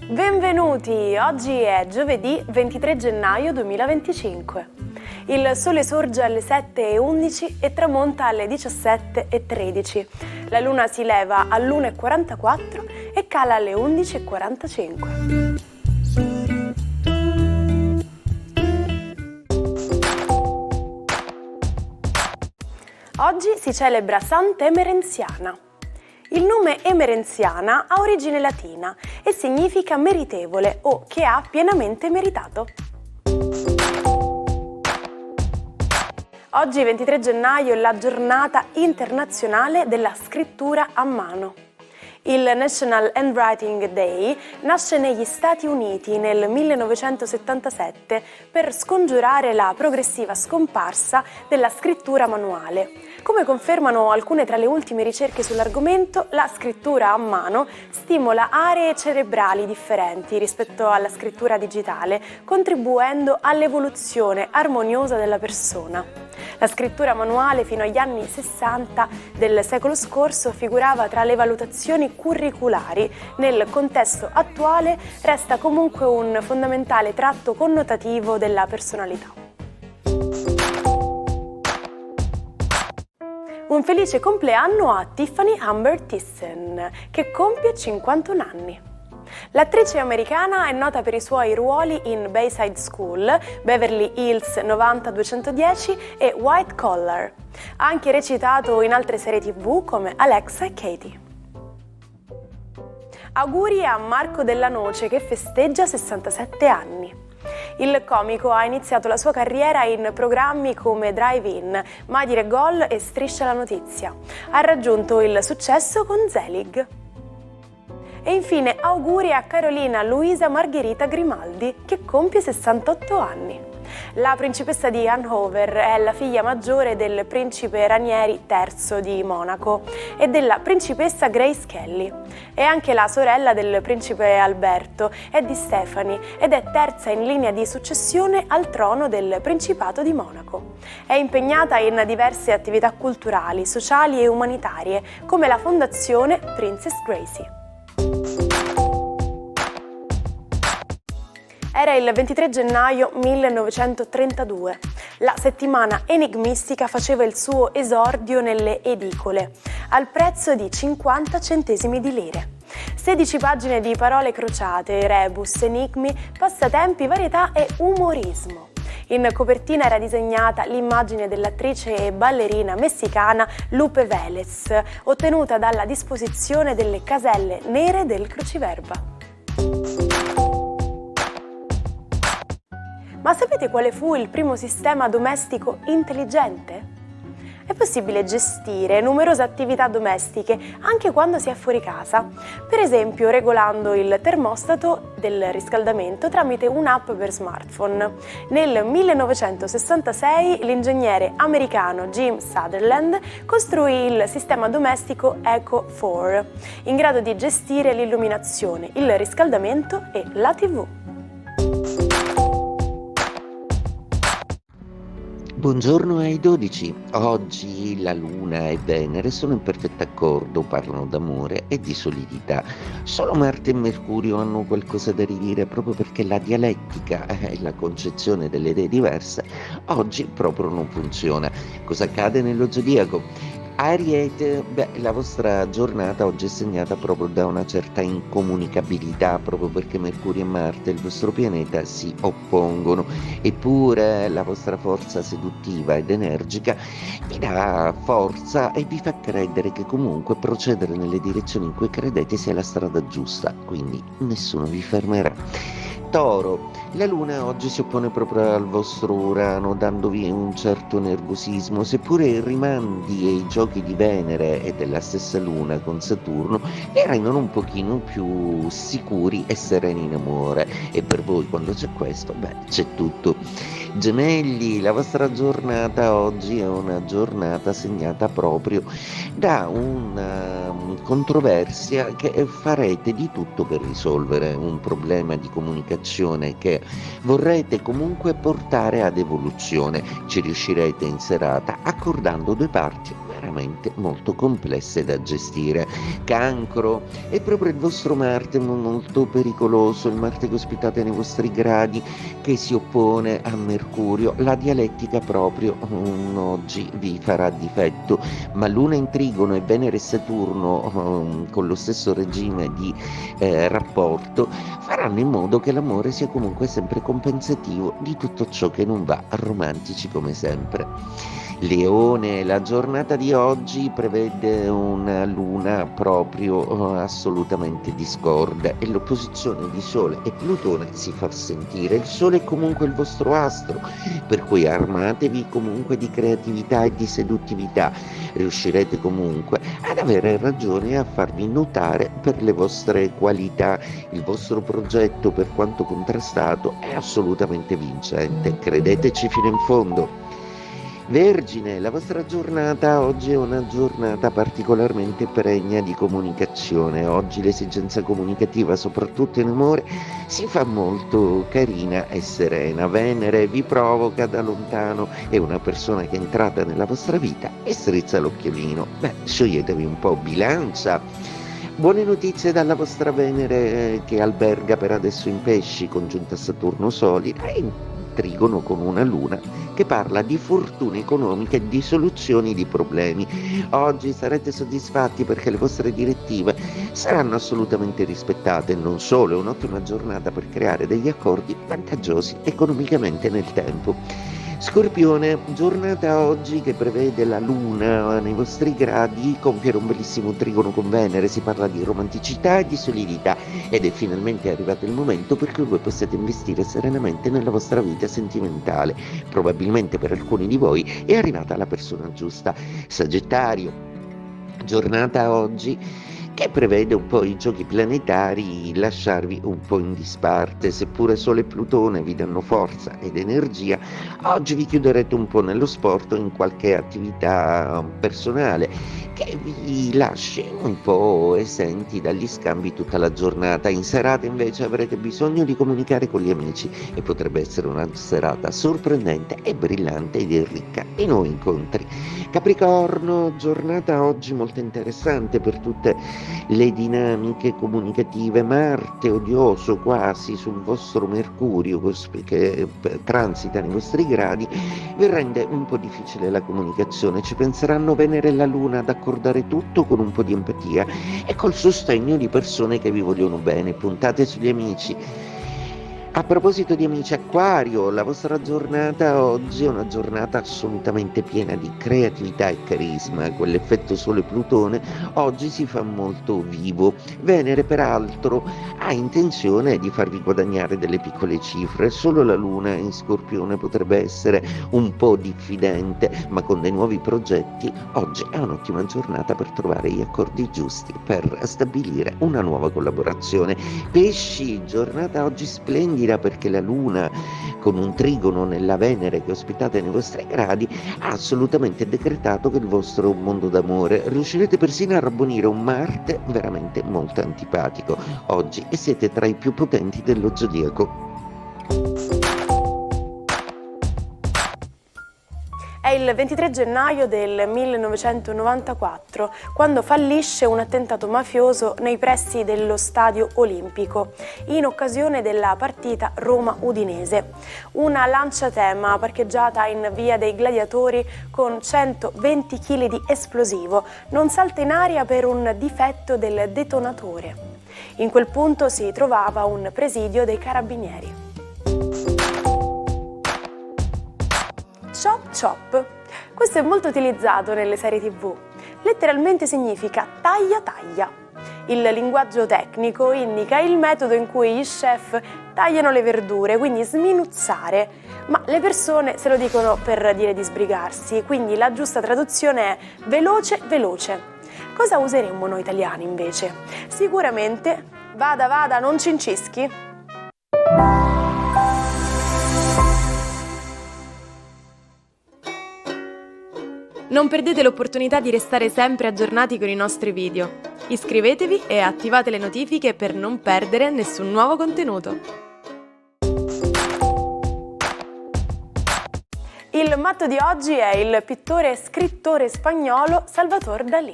Benvenuti, oggi è giovedì 23 gennaio 2025. Il sole sorge alle 7:11 e tramonta alle 17:13. La luna si leva all'1:44 e cala alle 11:45. Oggi si celebra Sant'Emerenziana. Il nome Emerenziana ha origine latina e significa meritevole o che ha pienamente meritato. Oggi 23 gennaio è la giornata internazionale della scrittura a mano. Il National Handwriting Day nasce negli Stati Uniti nel 1977 per scongiurare la progressiva scomparsa della scrittura manuale. Come confermano alcune tra le ultime ricerche sull'argomento, la scrittura a mano stimola aree cerebrali differenti rispetto alla scrittura digitale, contribuendo all'evoluzione armoniosa della persona. La scrittura manuale fino agli anni 60 del secolo scorso figurava tra le valutazioni curriculari. Nel contesto attuale resta comunque un fondamentale tratto connotativo della personalità. Un felice compleanno a Tiffany Amber Thiessen, che compie 51 anni. L'attrice americana è nota per i suoi ruoli in Bayside School, Beverly Hills 90210 e White Collar. Ha anche recitato in altre serie TV come Alexa e Katie. Auguri a Marco Della Noce che festeggia 67 anni. Il comico ha iniziato la sua carriera in programmi come Drive-In, Mai dire gol e Striscia la notizia. Ha raggiunto il successo con Zelig. E infine auguri a Carolina Luisa Margherita Grimaldi, che compie 68 anni. La principessa di Hannover è la figlia maggiore del principe Ranieri III di Monaco e della principessa Grace Kelly. È anche la sorella del principe Alberto e di Stephanie ed è terza in linea di successione al trono del Principato di Monaco. È impegnata in diverse attività culturali, sociali e umanitarie, come la fondazione Princess Gracie. Era il 23 gennaio 1932. La settimana enigmistica faceva il suo esordio nelle edicole, al prezzo di 50 centesimi di lire. 16 pagine di parole crociate, rebus, enigmi, passatempi, varietà e umorismo. In copertina era disegnata l'immagine dell'attrice e ballerina messicana Lupe Vélez, ottenuta dalla disposizione delle caselle nere del cruciverba. Ma sapete quale fu il primo sistema domestico intelligente? È possibile gestire numerose attività domestiche anche quando si è fuori casa, per esempio regolando il termostato del riscaldamento tramite un'app per smartphone. Nel 1966 l'ingegnere americano Jim Sutherland costruì il sistema domestico Echo 4, in grado di gestire l'illuminazione, il riscaldamento e la TV. Buongiorno ai 12. Oggi la Luna e Venere sono in perfetto accordo, parlano d'amore e di solidità. Solo Marte e Mercurio hanno qualcosa da ridire proprio perché la dialettica e la concezione delle idee diverse oggi proprio non funziona. Cosa accade nello zodiaco? Ariete, la vostra giornata oggi è segnata proprio da una certa incomunicabilità, proprio perché Mercurio e Marte, il vostro pianeta, si oppongono, eppure la vostra forza seduttiva ed energica vi dà forza e vi fa credere che comunque procedere nelle direzioni in cui credete sia la strada giusta, quindi nessuno vi fermerà. Toro, la Luna oggi si oppone proprio al vostro Urano, dandovi un certo nervosismo, seppure i rimandi e i giochi di Venere e della stessa Luna con Saturno li rendono un pochino più sicuri e sereni in amore, e per voi quando c'è questo, c'è tutto. Gemelli, la vostra giornata oggi è una giornata segnata proprio da una controversia che farete di tutto per risolvere, un problema di comunicazione che vorrete comunque portare ad evoluzione. Ci riuscirete in serata accordando due parti veramente molto complesse da gestire. Cancro, è proprio il vostro Marte molto pericoloso, il Marte che ospitate nei vostri gradi, che si oppone a Mercurio. La dialettica proprio oggi vi farà difetto, ma Luna in trigono e Venere e Saturno con lo stesso regime di rapporto faranno in modo che l'amore sia comunque sempre compensativo di tutto ciò che non va, romantici come sempre. Leone, la giornata di oggi prevede una luna proprio assolutamente discorda e l'opposizione di Sole e Plutone si fa sentire. Il Sole è comunque il vostro astro, per cui armatevi comunque di creatività e di seduttività. Riuscirete comunque ad avere ragione e a farvi notare per le vostre qualità. Il vostro progetto, per quanto contrastato, è assolutamente vincente. Credeteci fino in fondo. Vergine, la vostra giornata oggi è una giornata particolarmente pregna di comunicazione. Oggi l'esigenza comunicativa, soprattutto in amore, si fa molto carina e serena. Venere vi provoca da lontano, è una persona che è entrata nella vostra vita e strizza l'occhiolino. Scioglietevi un po'. Bilancia. Buone notizie dalla vostra Venere che alberga per adesso in Pesci, congiunta Saturno solida, e in trigono con una Luna che parla di fortune economiche e di soluzioni di problemi. Oggi sarete soddisfatti perché le vostre direttive saranno assolutamente rispettate. Non solo, è un'ottima giornata per creare degli accordi vantaggiosi economicamente nel tempo. Scorpione, giornata oggi che prevede la Luna nei vostri gradi compiere un bellissimo trigono con Venere. Si parla di romanticità e di solidità ed è finalmente arrivato il momento per cui voi possiate investire serenamente nella vostra vita sentimentale. Probabilmente per alcuni di voi è arrivata la persona giusta. Sagittario, giornata oggi che prevede un po' i giochi planetari lasciarvi un po' in disparte. Seppure Sole e Plutone vi danno forza ed energia, oggi vi chiuderete un po' nello sport o in qualche attività personale che vi lasci un po' esenti dagli scambi tutta la giornata. In serata invece avrete bisogno di comunicare con gli amici e potrebbe essere una serata sorprendente e brillante ed ricca in nuovi incontri. Capricorno, giornata oggi molto interessante per tutte le dinamiche comunicative. Marte odioso quasi sul vostro Mercurio che transita nei vostri gradi vi rende un po' difficile la comunicazione. Ci penseranno Venere e la Luna ad accordare tutto con un po' di empatia e col sostegno di persone che vi vogliono bene. Puntate sugli amici. A proposito di amici Acquario, la vostra giornata oggi è una giornata assolutamente piena di creatività e carisma. Quell'effetto Sole Plutone oggi si fa molto vivo. Venere peraltro ha intenzione di farvi guadagnare delle piccole cifre. Solo la Luna in Scorpione potrebbe essere un po' diffidente, ma con dei nuovi progetti oggi è un'ottima giornata per trovare gli accordi giusti, per stabilire una nuova collaborazione. Pesci, giornata oggi splendida perché la Luna con un trigono nella Venere che ospitate nei vostri gradi ha assolutamente decretato che il vostro mondo d'amore riuscirete persino a rabbonire un Marte veramente molto antipatico oggi e siete tra i più potenti dello zodiaco. È il 23 gennaio del 1994, quando fallisce un attentato mafioso nei pressi dello Stadio Olimpico, in occasione della partita Roma-Udinese. Una lanciatema parcheggiata in Via dei Gladiatori con 120 kg di esplosivo non salta in aria per un difetto del detonatore. In quel punto si trovava un presidio dei carabinieri. Chop chop. Questo è molto utilizzato nelle serie TV. Letteralmente significa taglia taglia. Il linguaggio tecnico indica il metodo in cui gli chef tagliano le verdure, quindi sminuzzare, ma le persone se lo dicono per dire di sbrigarsi, quindi la giusta traduzione è veloce veloce. Cosa useremmo noi italiani invece? Sicuramente vada vada, non cincischi. Non perdete l'opportunità di restare sempre aggiornati con i nostri video. Iscrivetevi e attivate le notifiche per non perdere nessun nuovo contenuto. Il matto di oggi è il pittore e scrittore spagnolo Salvador Dalí.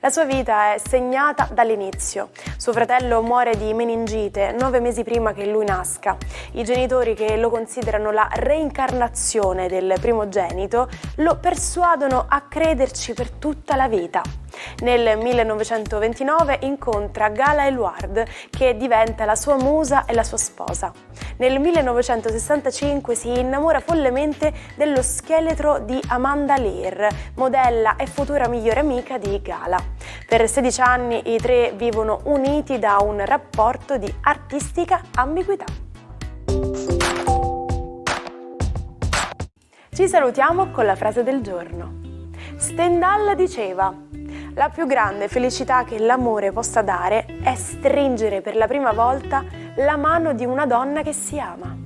La sua vita è segnata dall'inizio. Suo fratello muore di meningite 9 mesi prima che lui nasca. I genitori, che lo considerano la reincarnazione del primogenito, lo persuadono a crederci per tutta la vita. Nel 1929 incontra Gala Eluard, che diventa la sua musa e la sua sposa. Nel 1965 si innamora follemente dello scheletro di Amanda Lear, modella e futura migliore amica di Gala. Per 16 anni i tre vivono uniti da un rapporto di artistica ambiguità. Ci salutiamo con la frase del giorno. Stendhal diceva: la più grande felicità che l'amore possa dare è stringere per la prima volta la mano di una donna che si ama.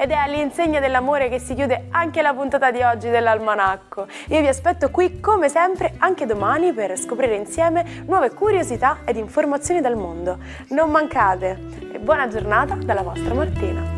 Ed è all'insegna dell'amore che si chiude anche la puntata di oggi dell'Almanacco. Io vi aspetto qui come sempre anche domani per scoprire insieme nuove curiosità ed informazioni dal mondo. Non mancate e buona giornata dalla vostra Martina.